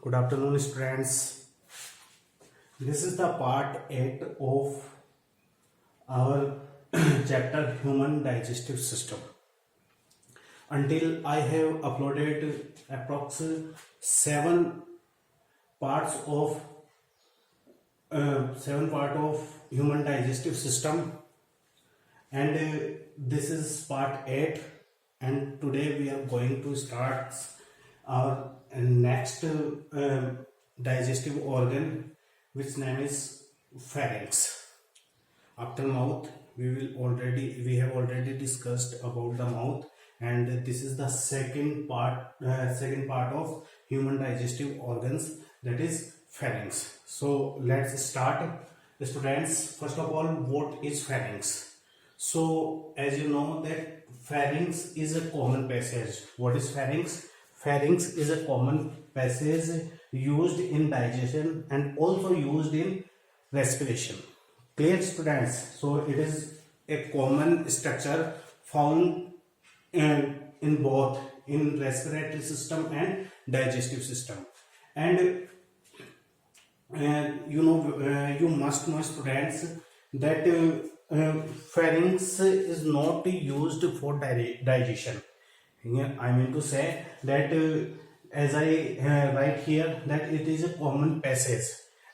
Good afternoon, students. This is the part 8 of our chapter Human Digestive System. Until I have uploaded approximately 7 parts of 7 part of human digestive system, and this is part 8, and today we are going to start our next digestive organ, which name is pharynx. After mouth, we have already discussed about the mouth, and this is the second part of human digestive organs, that is pharynx. So let's start, students. First of all, what is pharynx? So as you know that pharynx is a common passage. What is pharynx? Pharynx is a common passage used in digestion and also used in respiration. Clear, students? So it is a common structure found in both in respiratory system and digestive system. And you must know, students, that pharynx is not used for digestion. I mean to say that as I write here, that it is a common passage.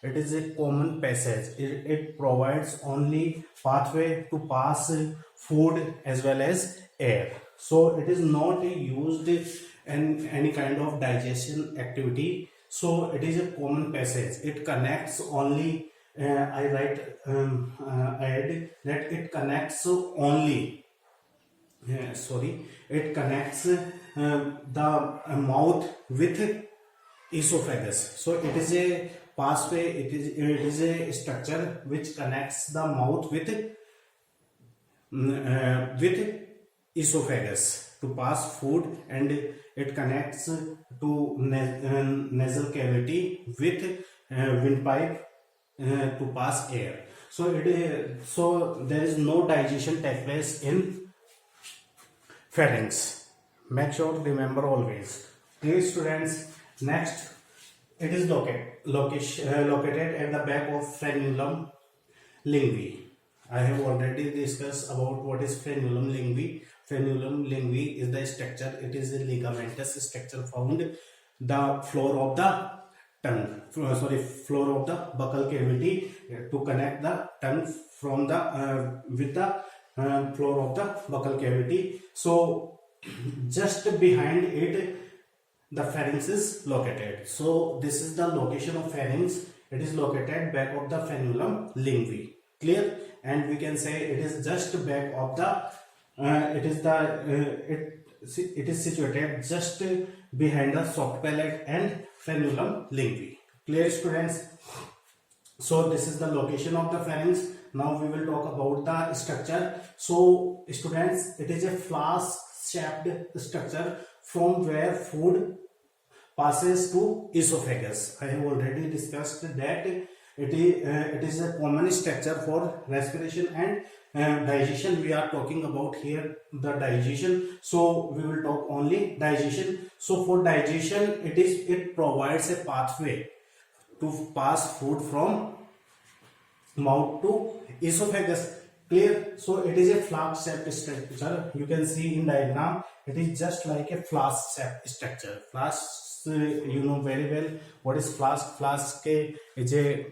It is a common passage. It provides only pathway to pass food as well as air. So it is not used in any kind of digestion activity. So it is a common passage. It connects only. I add that it connects only. It connects the mouth with esophagus. So it is a pathway. It is a structure which connects the mouth with esophagus to pass food, and it connects to nasal cavity with windpipe to pass air. So there is no digestion take place in pharynx. Make sure to remember always. Please, students. Next, it is located at the back of frenulum lingui. I have already discussed about what is frenulum lingui. Frenulum lingui is the structure. It is a ligamentous structure found the floor of the tongue. Floor of the buccal cavity to connect the tongue from the with the floor of the buccal cavity. So just behind it, the pharynx is located. So this is the location of pharynx. It is located back of the frenulum lingui. Clear? And we can say it is just back of the it is situated just behind the soft palate and frenulum lingui. Clear, students? So this is the location of the pharynx. Now we will talk about the structure. So students, it is a flask-shaped structure from where food passes to esophagus. I have already discussed that it is a common structure for respiration and digestion. We are talking about here the digestion. So we will talk only digestion. So for digestion, it provides a pathway to pass food from mouth to esophagus. Clear? So it is a flask-shaped structure. You can see in diagram, it is just like a flask-shaped structure. Flask, you know very well what is flask. Flask is a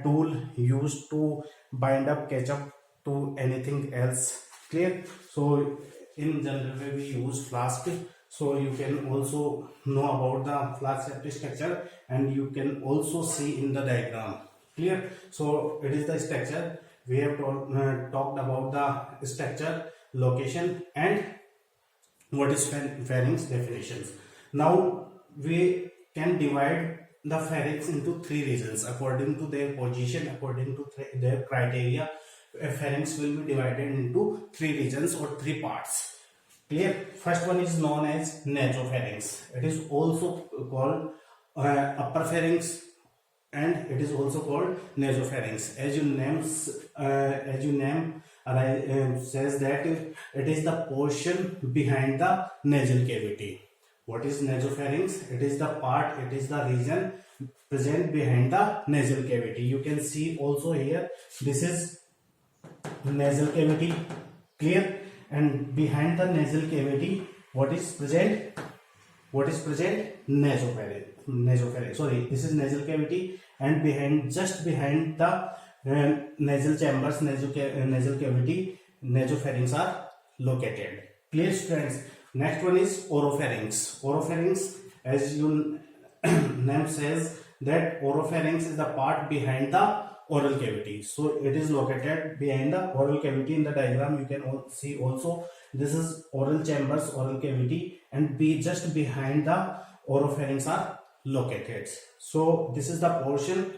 tool used to bind up ketchup to anything else. Clear? So in general way we use flask. So you can also know about the flask-shaped structure, and you can also see in the diagram. Clear? So it is the structure. We have talked about the structure, location, and what is pharynx definitions. Now we can divide the pharynx into 3 regions according to their position, according to their criteria. A pharynx will be divided into 3 regions or 3 parts. Clear? First one is known as nasopharynx. It is also called upper pharynx, and it is also called nasopharynx. As your name says that it is the portion behind the nasal cavity. What is nasopharynx? It is the part, it is the region present behind the nasal cavity. You can see also here, this is nasal cavity, clear? And behind the nasal cavity, what is present? What is present? Nasopharynx. Nasopharynx. Sorry, this is nasal cavity, and behind, just behind the nasal chambers, nasal cavity, nasopharynx are located. Clear, students? Next one is oropharynx. Oropharynx, as you name says, that oropharynx is the part behind the oral cavity. So it is located behind the oral cavity. In the diagram you can see also, this is oral chambers, oral cavity, and just behind the oropharynx are located. So this is the portion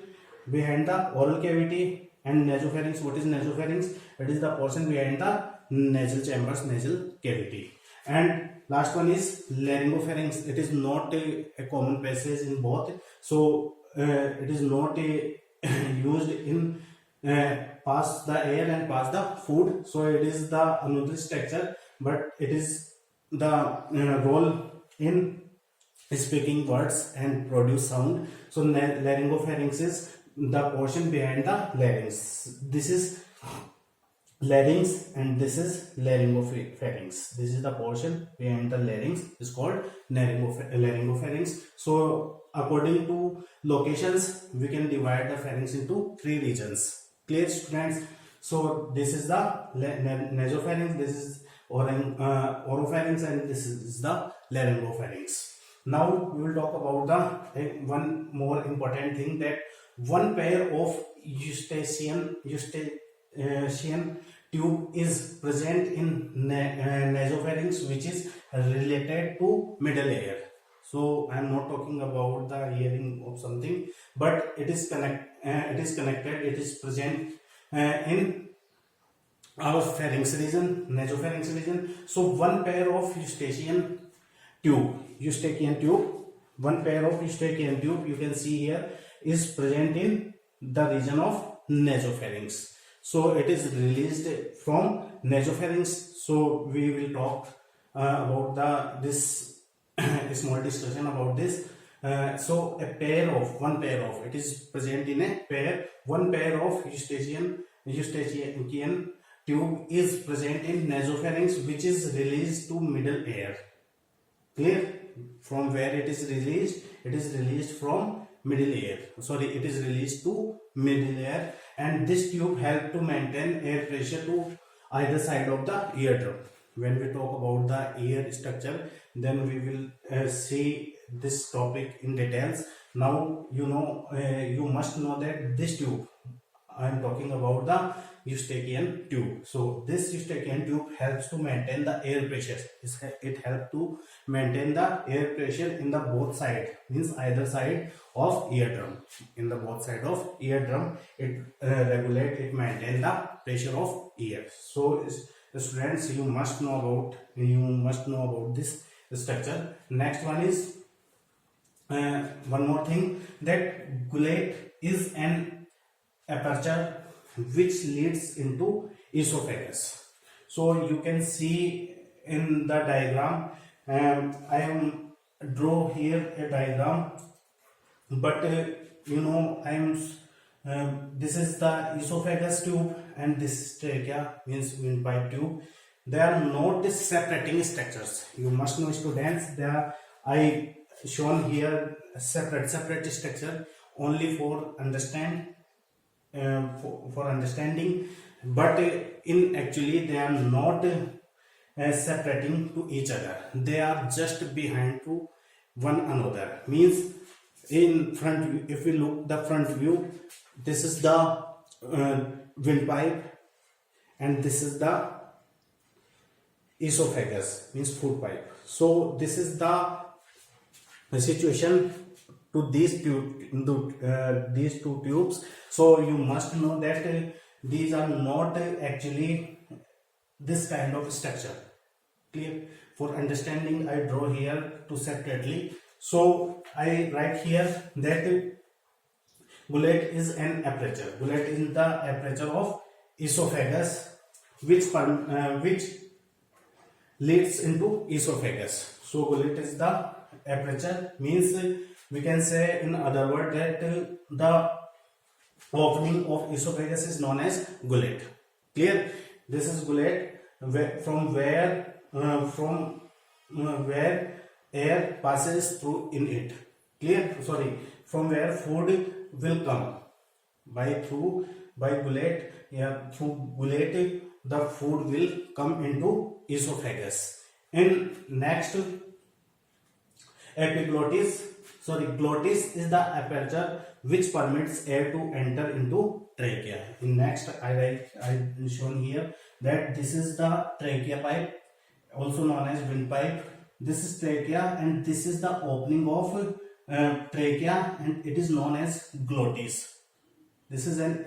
behind the oral cavity. And nasopharynx, what is nasopharynx? It is the portion behind the nasal chambers, nasal cavity. And last one is laryngopharynx. It is not a common passage in both, so it is not used in pass the air and pass the food. So it is the another structure, but it is the role in speaking words and produce sound. So laryngopharynx is the portion behind the larynx. This is larynx and this is laryngopharynx. This is the portion behind the larynx, is called laryngopharynx. So according to locations, we can divide the pharynx into 3 regions. Clear, students? So this is the nasopharynx, this is oropharynx, and this is the laryngopharynx. Now we will talk about the one more important thing, that one pair of eustachian tube is present in nasopharynx, which is related to middle ear. So I am not talking about the hearing of something, but it is connected, it is present in our pharynx region, nasopharynx region. So one pair of eustachian tube, one pair of eustachian tube, you can see here, is present in the region of nasopharynx. So it is released from nasopharynx. So we will talk about this small discussion about this. So one pair of, it is present in a pair, one pair of eustachian tube is present in nasopharynx, which is released to middle ear. Clear? From where it is released? It is released from middle ear. Sorry, it is released to middle ear, and this tube help to maintain air pressure to either side of the eardrum. When we talk about the ear structure, then we will see this topic in details. Now you must know that this tube, I am talking about the eustachian tube. So this eustachian tube helps to maintain the air pressure. It helps to maintain the air pressure in the both side, means either side of eardrum. In the both side of eardrum, it regulate, it maintain the pressure of ear. So students, you must know about this structure. Next one is one more thing, that gullet is an aperture which leads into esophagus. So you can see in the diagram, I am draw here a diagram, but this is the esophagus tube and this trachea, means windpipe tube. They are not separating structures. You must know, students, they are, I shown here separate structure only for understanding, but in actually they are not separating to each other. They are just behind to one another. Means in front view, if we look the front view, this is the windpipe and this is the esophagus, means food pipe. So this is the situation to these two tubes. So you must know that these are not actually this kind of structure. Clear? For understanding, I draw here two separately. So I write here that gullet is an aperture. Gullet is the aperture of esophagus, which leads into esophagus. So gullet is the aperture means we can say in other word that the opening of esophagus is known as gullet. Clear? This is gullet from where air passes through in it. Clear? Sorry, from where food will come by gullet. Yeah, through gullet the food will come into esophagus. In next, epiglottis. Sorry, glottis is the aperture which permits air to enter into trachea. In next, I shown here that this is the trachea pipe, also known as windpipe. This is trachea, and this is the opening of trachea, and it is known as glottis. This is an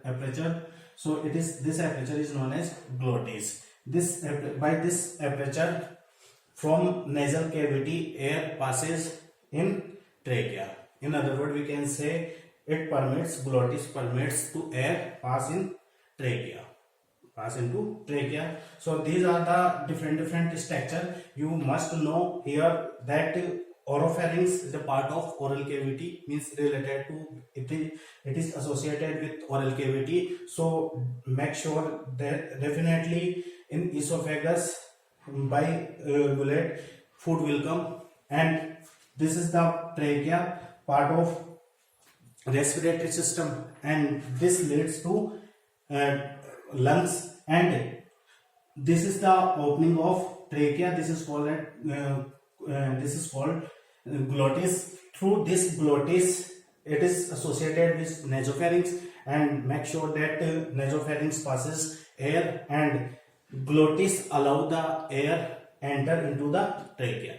aperture, so this aperture is known as glottis. By this aperture, from nasal cavity, air passes in trachea. In other words, we can say glottis permits to air pass in trachea, pass into trachea. So these are the different structure. You must know here that oropharynx is a part of oral cavity, means related to it is associated with oral cavity. So make sure that definitely in esophagus by gullet food will come, and this is the trachea, part of respiratory system, and this leads to lungs, and this is the opening of trachea. This is called glottis. Through this glottis it is associated with nasopharynx, and make sure that nasopharynx passes air and glottis allow the air enter into the trachea.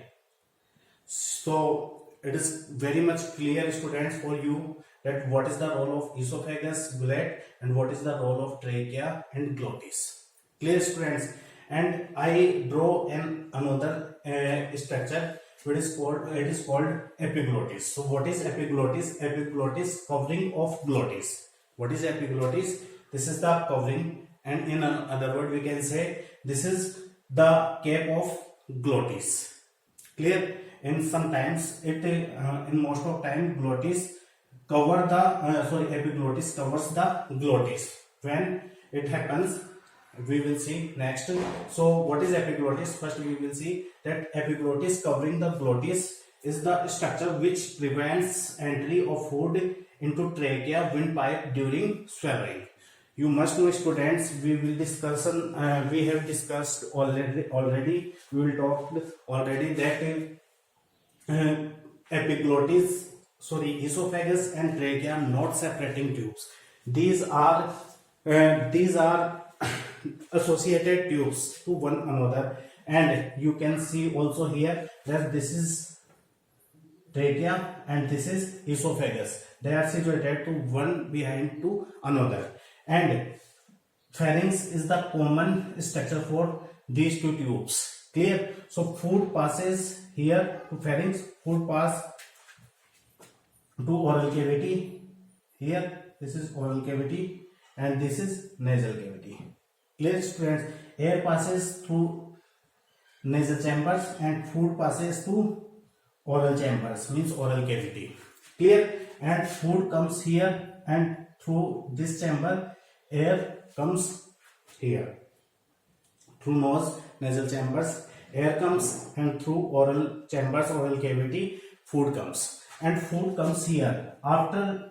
So it is very much clear, students, for you that what is the role of esophagus, gullet, and what is the role of trachea and glottis. Clear, students? And I draw another structure. It is called epiglottis. So what is epiglottis? Epiglottis, covering of glottis. What is epiglottis? This is the covering, and in other word we can say this is the cap of glottis. Clear? In sometimes in most of time glottis cover the epiglottis covers the glottis. When it happens, we will see next. So what is epiglottis? First we will see that epiglottis covering the glottis is the structure which prevents entry of food into trachea windpipe during swallowing. You must know, students, we have discussed already, we will talk already that esophagus and trachea are not separating tubes. These are associated tubes to one another, and you can see also here that this is trachea and this is esophagus. They are situated to one behind to another, and pharynx is the common structure for these two tubes. Clear? So food passes here to pharynx, food pass to oral cavity. Here this is oral cavity and this is nasal cavity. Clear, students? Air passes through nasal chambers and food passes to oral chambers, means oral cavity. Clear? And food comes here, and through this chamber air comes here. Through nose, nasal chambers, air comes, and through oral chambers, oral cavity, food comes. And food comes here. After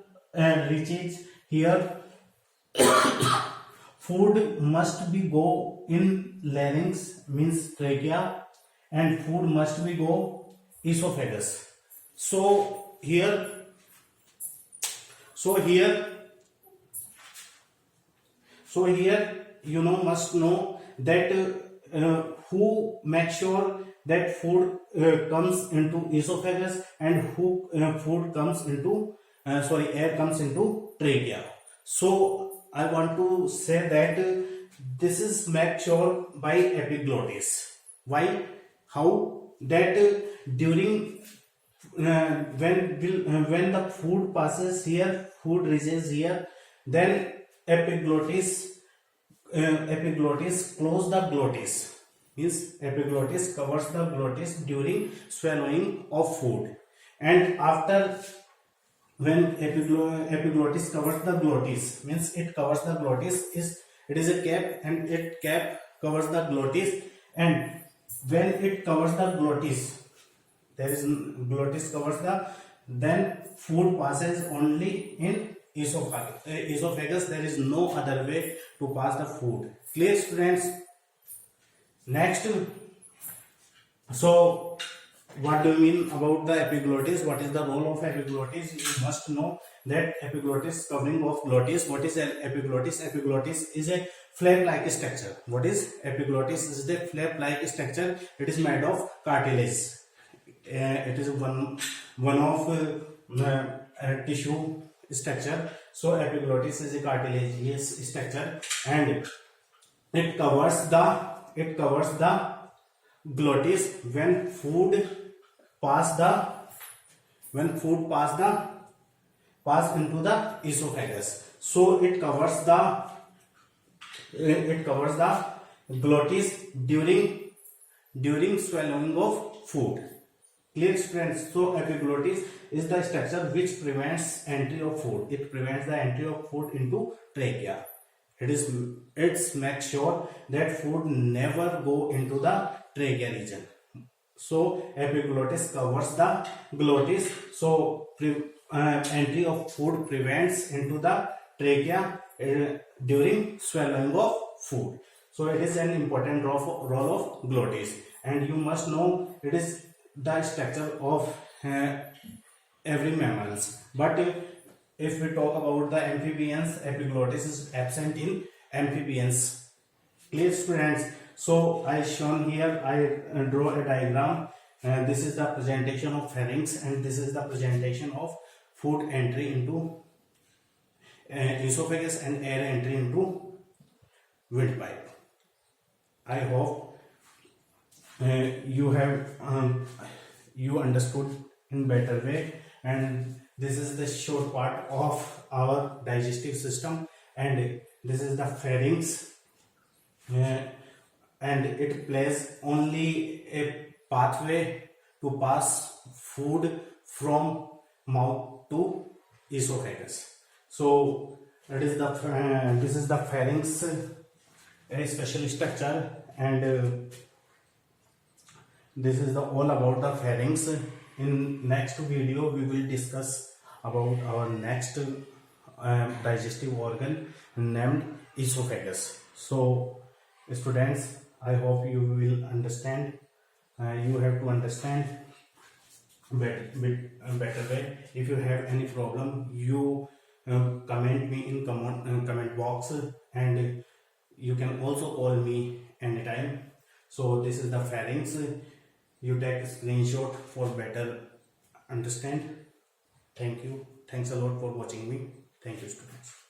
reaches here, food must be go in larynx, means trachea, and food must be go esophagus. So here you must know that who makes sure that food comes into esophagus and who food comes into air comes into trachea. So I want to say that this is made sure by epiglottis. Why? How? That during when the food passes here, food reaches here, then epiglottis close the glottis, means epiglottis covers the glottis during swallowing of food, and after when epiglottis covers the glottis means it covers the glottis, is it is a cap, and it cap covers the glottis, and when it covers the glottis, there is glottis covers the, then food passes only in esophagus. There is no other way to pass the food. Clear, students? Next, so what do you mean about the epiglottis? What is the role of epiglottis? You must know that epiglottis covering of glottis. What is an epiglottis? Epiglottis is a flap-like structure. What is epiglottis? Is the flap-like structure. It is made of cartilage. It is one of tissue structure. So epiglottis is a cartilaginous structure, and it covers the glottis when food pass into the esophagus. So it covers the glottis during swallowing of food. Clear, friends? So epiglottis is the structure which prevents entry of food. It prevents the entry of food into trachea. It makes sure that food never go into the trachea region. So epiglottis covers the glottis. So entry of food prevents into the trachea during swallowing of food. So it is an important role of glottis, and you must know it is the structure of every mammals. But if we talk about the amphibians, epiglottis is absent in amphibians. Clear, students? So I shown here, I draw a diagram. This is the presentation of pharynx, and this is the presentation of food entry into esophagus and air entry into windpipe. I hope you understood in better way, and this is the short part of our digestive system, and this is the pharynx, and it plays only a pathway to pass food from mouth to esophagus. So it is this is the pharynx, a special structure, and this is all about the pharynx. In next video we will discuss about our next digestive organ named esophagus. So students, I hope you will understand. You have to understand better way. If you have any problem, you comment me in comment box, and you can also call me anytime. So this is the pharynx. You take a screenshot for better understand. Thank you. Thanks a lot for watching me. Thank you, students.